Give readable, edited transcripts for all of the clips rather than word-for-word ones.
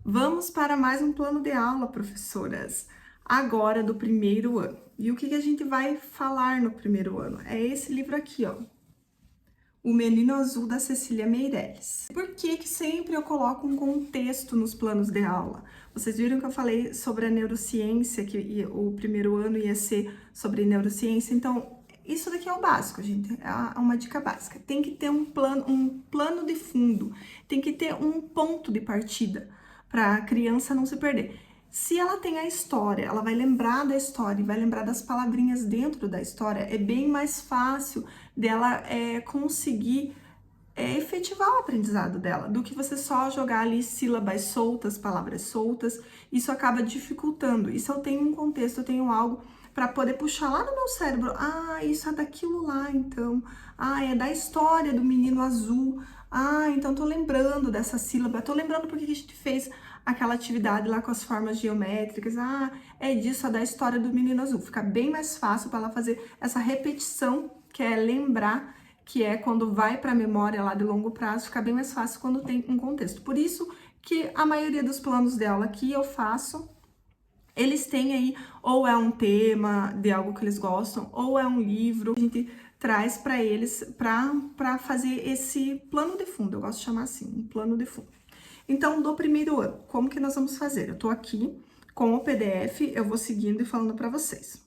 Vamos para mais um plano de aula, professoras, agora do primeiro ano. E o que a gente vai falar no primeiro ano? É esse livro aqui, ó, O Menino Azul, da Cecília Meirelles. Por que sempre eu coloco um contexto nos planos de aula? Vocês viram que eu falei sobre a neurociência, que o primeiro ano ia ser sobre neurociência, então isso daqui é o básico, gente, é uma dica básica. Tem que ter um plano de fundo, tem que ter um ponto de partida para a criança não se perder. Se ela tem a história, ela vai lembrar da história e vai lembrar das palavrinhas dentro da história, é bem mais fácil dela conseguir efetivar o aprendizado dela, do que você só jogar ali sílabas soltas, palavras soltas. Isso acaba dificultando. E se eu tenho um contexto, eu tenho algo para poder puxar lá no meu cérebro, isso é daquilo lá, então, é da história do menino azul, então tô lembrando dessa sílaba, tô lembrando porque que a gente fez aquela atividade lá com as formas geométricas, é disso, é da história do menino azul. Fica bem mais fácil para ela fazer essa repetição, que é lembrar, que é quando vai para a memória lá de longo prazo, fica bem mais fácil quando tem um contexto. Por isso que a maioria dos planos de aula que eu faço, eles têm aí, ou é um tema de algo que eles gostam, ou é um livro que a gente traz para eles para fazer esse plano de fundo. Eu gosto de chamar assim, um plano de fundo. Então, do primeiro ano, como que nós vamos fazer? Eu tô aqui com o PDF, eu vou seguindo e falando para vocês.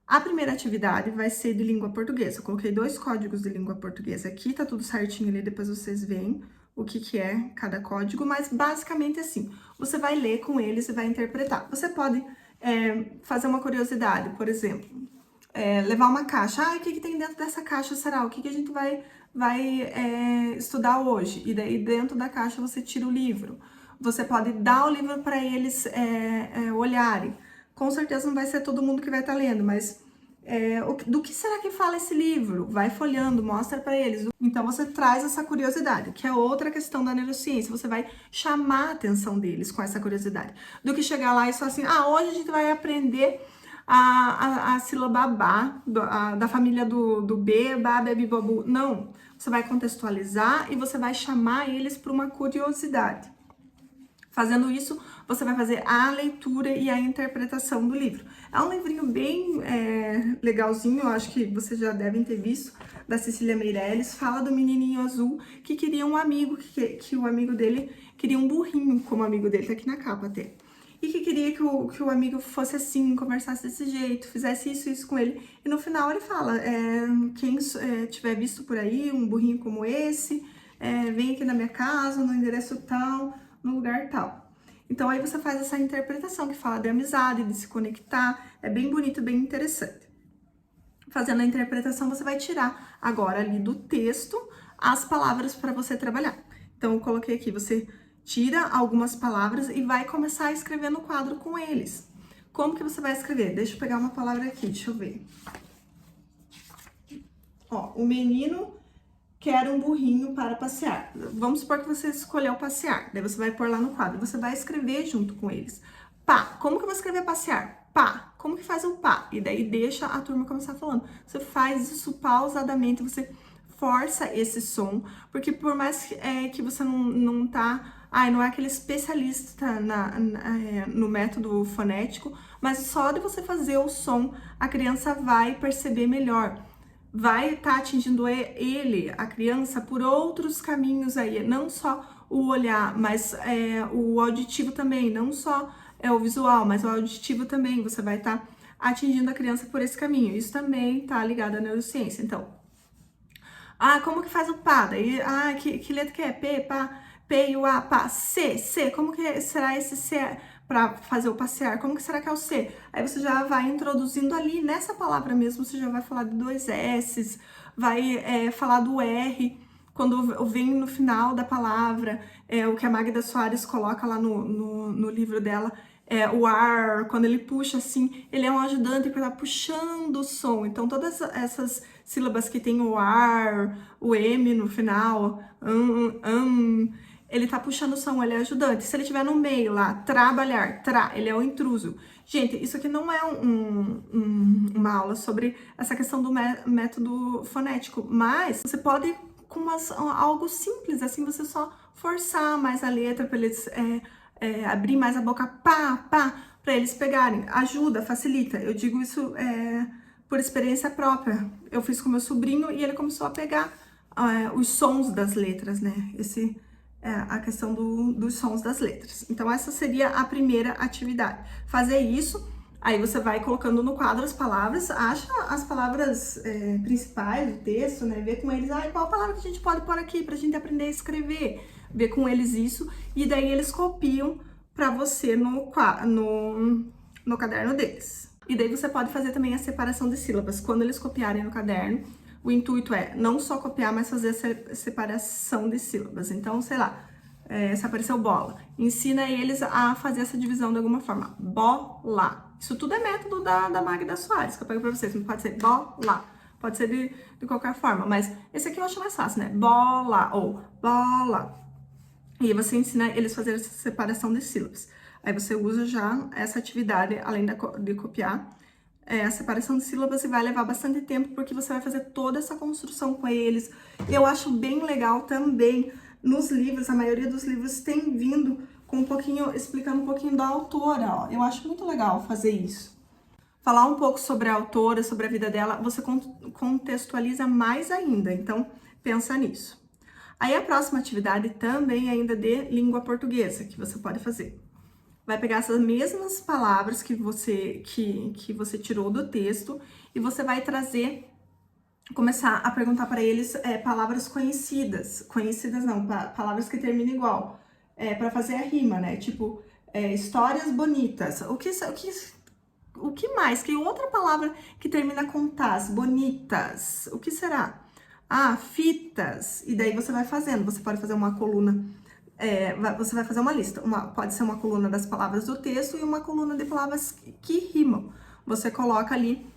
A primeira atividade vai ser de língua portuguesa. Eu coloquei 2 códigos de língua portuguesa aqui, tá tudo certinho ali, depois vocês veem o que é cada código, mas basicamente assim, você vai ler com eles e vai interpretar. Você pode fazer uma curiosidade, por exemplo, levar uma caixa. O que tem dentro dessa caixa, será? O que a gente vai estudar hoje? E daí dentro da caixa você tira o livro. Você pode dar o livro para eles olharem. Com certeza não vai ser todo mundo que vai estar lendo, mas do que será que fala esse livro? Vai folhando, mostra para eles. Então você traz essa curiosidade, que é outra questão da neurociência. Você vai chamar a atenção deles com essa curiosidade. Do que chegar lá e só assim, hoje a gente vai aprender a sílaba ba, da família do B, ba, bebi, bobu. Não, você vai contextualizar e você vai chamar eles para uma curiosidade. Fazendo isso, você vai fazer a leitura e a interpretação do livro. É um livrinho bem legalzinho, eu acho que vocês já devem ter visto, da Cecília Meirelles. Fala do menininho azul que queria um amigo, que o amigo dele queria um burrinho como amigo dele, tá aqui na capa até. E que queria que o amigo fosse assim, conversasse desse jeito, fizesse isso com ele. E no final ele fala, quem tiver visto por aí um burrinho como esse, vem aqui na minha casa, no endereço tal, no lugar tal. Então aí você faz essa interpretação que fala de amizade, de se conectar, é bem bonito, bem interessante. Fazendo a interpretação, você vai tirar agora ali do texto as palavras para você trabalhar. Então eu coloquei aqui, você tira algumas palavras e vai começar a escrever no quadro com eles. Como que você vai escrever? Deixa eu pegar uma palavra aqui, deixa eu ver. Ó, o menino quer um burrinho para passear. Vamos supor que você escolheu passear, daí você vai pôr lá no quadro, você vai escrever junto com eles. Pá, como que eu vou escrever passear? Pá, como que faz o pá? E daí deixa a turma começar falando. Você faz isso pausadamente, você força esse som, porque por mais que você não tá... não é aquele especialista no método fonético, mas só de você fazer o som, a criança vai perceber melhor, vai estar atingindo ele, a criança, por outros caminhos aí, não só o olhar, mas o auditivo também, não só o visual, mas o auditivo também, você vai estar atingindo a criança por esse caminho. Isso também está ligado à neurociência. Então, como que faz o pá? Daí, que letra que é? P, pá, P e o A, pá, C, como que será esse C para fazer o passear? Como que será que é o C? Aí você já vai introduzindo ali, nessa palavra mesmo, você já vai falar de 2 S's, vai falar do R, quando vem no final da palavra, o que a Magda Soares coloca lá no livro dela, o ar, quando ele puxa assim, ele é um ajudante para estar puxando o som. Então, todas essas sílabas que tem o ar, o M no final, ele tá puxando o som, ele é ajudante. Se ele estiver no meio lá, trabalhar, ele é o intruso. Gente, isso aqui não é uma aula sobre essa questão do método fonético, mas você pode, com algo simples, assim, você só forçar mais a letra para eles abrir mais a boca, pá, pá, para eles pegarem. Ajuda, facilita. Eu digo isso por experiência própria. Eu fiz com meu sobrinho e ele começou a pegar os sons das letras, né? A questão dos sons das letras. Então, essa seria a primeira atividade. Fazer isso, aí você vai colocando no quadro as palavras, acha as palavras principais do texto, né? Vê com eles, qual palavra que a gente pode pôr aqui pra gente aprender a escrever. Vê com eles isso, e daí eles copiam pra você no caderno deles. E daí você pode fazer também a separação de sílabas. Quando eles copiarem no caderno, o intuito é não só copiar, mas fazer a separação de sílabas. Então, sei lá, se apareceu bola, ensina eles a fazer essa divisão de alguma forma. Bola. Isso tudo é método da Magda Soares, que eu pego pra vocês. Não pode ser bola, pode ser de qualquer forma. Mas esse aqui eu acho mais fácil, né? Bola ou bola. E aí você ensina eles a fazer essa separação de sílabas. Aí você usa já essa atividade, além de copiar, a separação de sílabas, e vai levar bastante tempo, porque você vai fazer toda essa construção com eles. Eu acho bem legal também, nos livros, a maioria dos livros tem vindo com um pouquinho, explicando um pouquinho da autora, ó. Eu acho muito legal fazer isso. Falar um pouco sobre a autora, sobre a vida dela, você contextualiza mais ainda, então pensa nisso. Aí a próxima atividade também é ainda de língua portuguesa, que você pode fazer. Vai pegar essas mesmas palavras que você tirou do texto e você vai trazer, começar a perguntar para eles palavras conhecidas. Conhecidas não, palavras que terminam igual. Para fazer a rima, né? Tipo, histórias bonitas. O que mais? Que outra palavra que termina com tas? Bonitas. O que será? Fitas. E daí você vai fazendo. Você pode fazer uma coluna. Você vai fazer uma lista. Pode ser uma coluna das palavras do texto e uma coluna de palavras que rimam. Você coloca ali.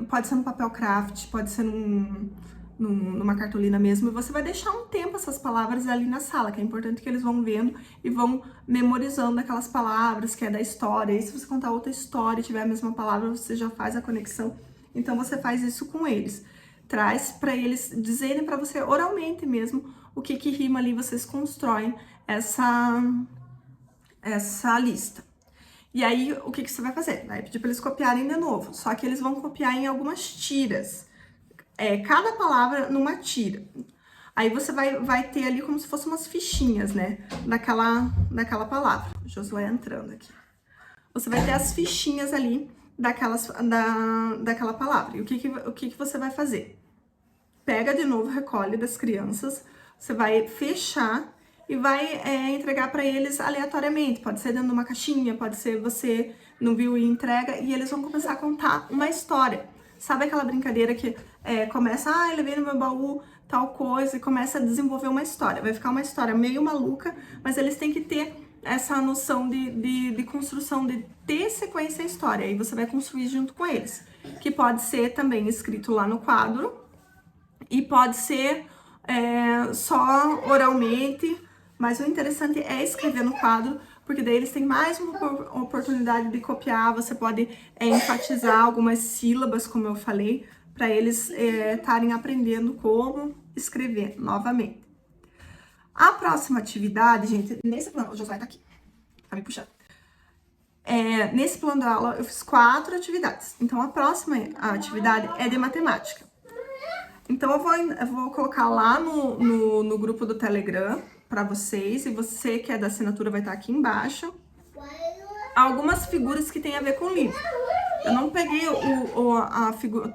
Pode ser no papel craft, pode ser numa cartolina mesmo, e você vai deixar um tempo essas palavras ali na sala, que é importante que eles vão vendo e vão memorizando aquelas palavras que é da história. E se você contar outra história e tiver a mesma palavra, você já faz a conexão. Então você faz isso com eles. Traz para eles dizerem para você oralmente mesmo o que rima ali, vocês constroem essa lista. E aí, o que você vai fazer? Vai pedir para eles copiarem de novo, só que eles vão copiar em algumas tiras. Cada palavra numa tira. Aí você vai ter ali como se fossem umas fichinhas, né? Daquela palavra. Josué entrando aqui. Você vai ter as fichinhas ali daquela palavra. E o que você vai fazer? Pega de novo, recolhe das crianças, você vai fechar e vai entregar para eles aleatoriamente. Pode ser dentro de uma caixinha, pode ser você não viu e entrega, e eles vão começar a contar uma história. Sabe aquela brincadeira que começa, eu levei no meu baú tal coisa, e começa a desenvolver uma história. Vai ficar uma história meio maluca, mas eles têm que ter essa noção de construção, de ter sequência a história. Aí você vai construir junto com eles. Que pode ser também escrito lá no quadro, e pode ser só oralmente, mas o interessante é escrever no quadro, porque daí eles têm mais uma oportunidade de copiar. Você pode enfatizar algumas sílabas, como eu falei, para eles estarem aprendendo como escrever novamente. A próxima atividade, gente, nesse plano, o Josué tá aqui, tá me puxando. Nesse plano da aula, eu fiz 4 atividades. Então, a próxima atividade é de matemática. Então, eu vou colocar lá no grupo do Telegram para vocês, e você que é da assinatura vai estar aqui embaixo, algumas figuras que tem a ver com o livro. Eu não peguei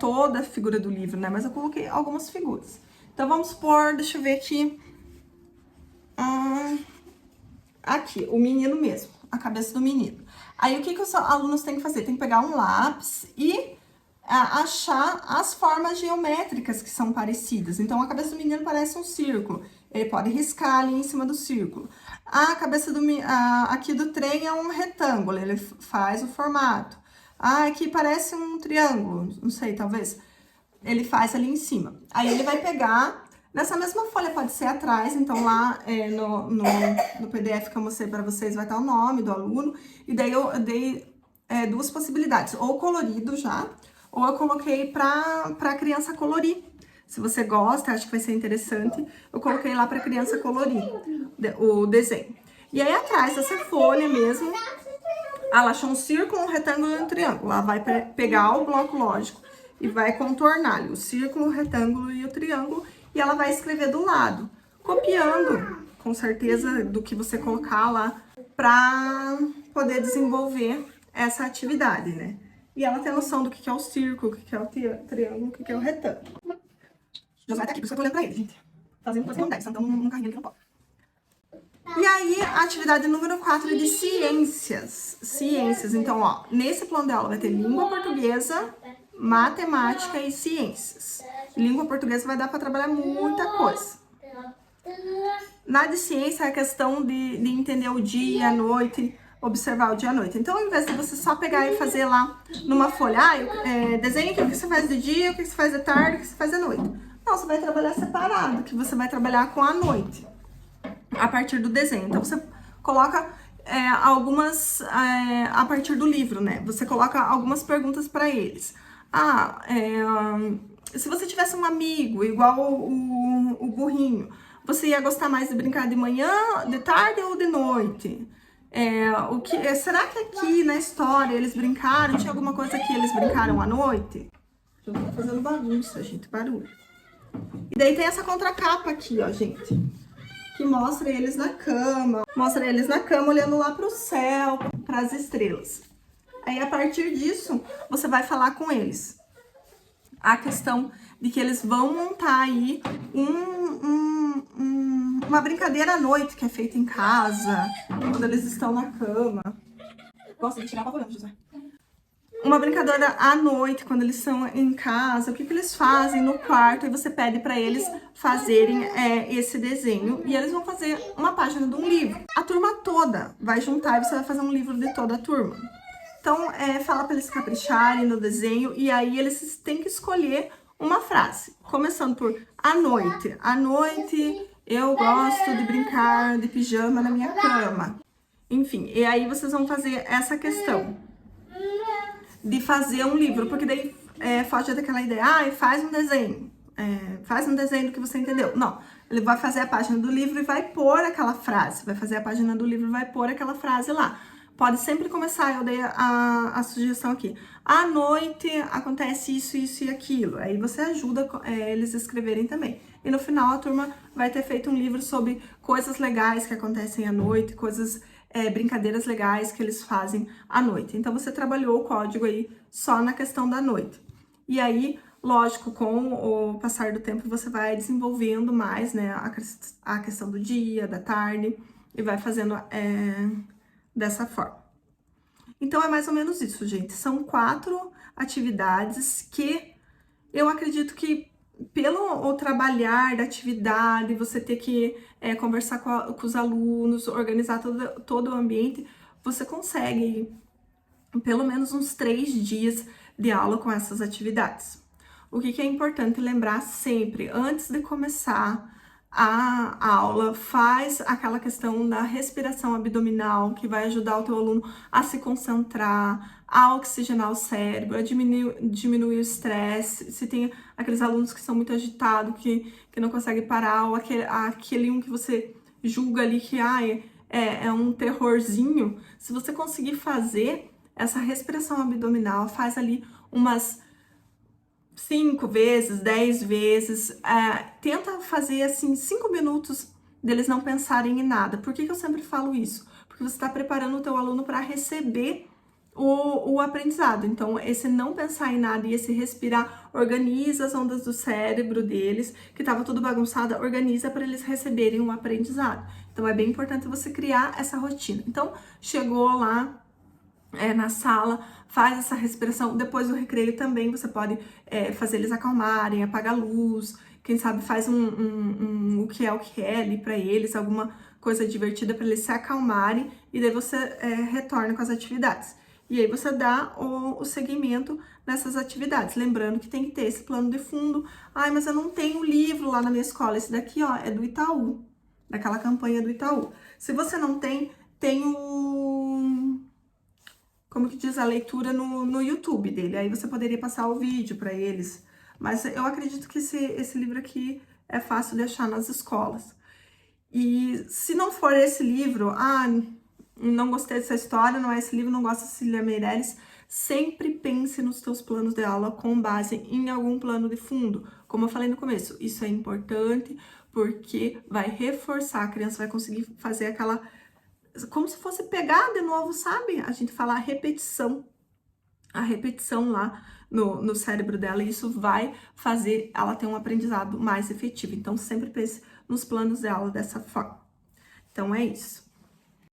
toda a figura do livro, né? Mas eu coloquei algumas figuras. Então, vamos supor, deixa eu ver aqui. Aqui, o menino mesmo, a cabeça do menino. Aí, o que os alunos têm que fazer? Tem que pegar um lápis e achar as formas geométricas que são parecidas. Então, a cabeça do menino parece um círculo. Ele pode riscar ali em cima do círculo. A cabeça aqui do trem é um retângulo, ele faz o formato. Aqui parece um triângulo, não sei, talvez. Ele faz ali em cima. Aí ele vai pegar, nessa mesma folha pode ser atrás, então lá no PDF que eu mostrei para vocês vai estar o nome do aluno. E daí eu dei 2 possibilidades, ou colorido já, ou eu coloquei para a criança colorir. Se você gosta, acho que vai ser interessante, eu coloquei lá para a criança colorir o desenho. E aí, atrás dessa folha mesmo, ela achou um círculo, um retângulo e um triângulo. Ela vai pegar o bloco lógico e vai contornar ali o círculo, o retângulo e o triângulo, e ela vai escrever do lado, copiando, com certeza, do que você colocar lá, para poder desenvolver essa atividade, né? E ela tem noção do que é o círculo, o que é o triângulo, o que é o retângulo. Josué tá aqui, por isso que eu tô olhando pra ele, gente. Fazendo coisa que não deve, então num carrinho que não pode. E aí, a atividade número 4 é de ciências. Ciências, então, ó, nesse plano de aula vai ter língua portuguesa, matemática e ciências. Língua portuguesa vai dar para trabalhar muita coisa. Na de ciência é a questão de entender o dia, a noite, observar o dia e a noite. Então, ao invés de você só pegar e fazer lá numa folha, desenha o que você faz de dia, o que você faz de tarde, o que você faz de noite. Não, você vai trabalhar separado, que você vai trabalhar com a noite, a partir do desenho. Então, você coloca algumas, a partir do livro, né? Você coloca algumas perguntas para eles. Se você tivesse um amigo igual o burrinho, você ia gostar mais de brincar de manhã, de tarde ou de noite? Será que aqui na história eles brincaram? Tinha alguma coisa que eles brincaram à noite? Eu tô fazendo bagunça, gente, barulho. E daí tem essa contracapa aqui, ó, gente, que mostra eles na cama. Mostra eles na cama olhando lá pro céu, para as estrelas. Aí, a partir disso, você vai falar com eles. A questão de que eles vão montar aí uma brincadeira à noite, que é feita em casa, quando eles estão na cama. Gosta de tirar pavorão, José. Uma brincadeira à noite, quando eles estão em casa, o que eles fazem no quarto, e você pede para eles fazerem esse desenho, e eles vão fazer uma página de um livro. A turma toda vai juntar e você vai fazer um livro de toda a turma. Então, fala para eles capricharem no desenho, e aí eles têm que escolher uma frase, começando por à noite. À noite eu gosto de brincar de pijama na minha cama. Enfim, e aí vocês vão fazer essa questão de fazer um livro, porque daí foge daquela ideia, faz um desenho. Faz um desenho do que você entendeu. Não, ele vai fazer a página do livro e vai pôr aquela frase. Vai fazer a página do livro e vai pôr aquela frase lá. Pode sempre começar, eu dei a sugestão aqui. À noite acontece isso, isso e aquilo. Aí você ajuda eles a escreverem também. E no final a turma vai ter feito um livro sobre coisas legais que acontecem à noite, brincadeiras legais que eles fazem à noite. Então você trabalhou o código aí só na questão da noite. E aí, lógico, com o passar do tempo você vai desenvolvendo mais, né, a questão do dia, da tarde, e vai fazendo dessa forma. Então, é mais ou menos isso, gente. São 4 atividades que eu acredito que, pelo trabalhar da atividade, você ter que conversar com os alunos, organizar todo o ambiente, você consegue pelo menos uns 3 dias de aula com essas atividades. O que é importante lembrar sempre, antes de começar a aula, faz aquela questão da respiração abdominal, que vai ajudar o teu aluno a se concentrar, a oxigenar o cérebro, a diminuir o estresse. Se tem aqueles alunos que são muito agitados, que não conseguem parar, ou aquele um que você julga ali que é um terrorzinho, se você conseguir fazer essa respiração abdominal, faz ali umas 5 vezes, 10 vezes, tenta fazer assim 5 minutos deles não pensarem em nada. Por que eu sempre falo isso? Porque você está preparando o teu aluno para receber o aprendizado. Então, esse não pensar em nada e esse respirar, organiza as ondas do cérebro deles, que estava tudo bagunçado, organiza para eles receberem um aprendizado. Então, é bem importante você criar essa rotina. Então, chegou lá na sala, faz essa respiração. Depois do recreio também você pode fazer eles acalmarem, apagar a luz, quem sabe faz o que é ali para eles, alguma coisa divertida para eles se acalmarem, e daí você retorna com as atividades. E aí você dá o seguimento nessas atividades, lembrando que tem que ter esse plano de fundo. Mas eu não tenho livro lá na minha escola. Esse daqui, ó, é do Itaú, daquela campanha do Itaú. Se você não tem, tem como que diz, a leitura no YouTube dele. Aí você poderia passar o vídeo para eles. Mas eu acredito que esse livro aqui é fácil de achar nas escolas. E se não for esse livro, não gostei dessa história, não é esse livro, não gosto de Cecília Meirelles, sempre pense nos teus planos de aula com base em algum plano de fundo. Como eu falei no começo, isso é importante porque vai reforçar, a criança vai conseguir fazer aquela... como se fosse pegar de novo, sabe? A gente fala a repetição lá no cérebro dela, e isso vai fazer ela ter um aprendizado mais efetivo. Então, sempre pense nos planos dela dessa forma. Então, é isso.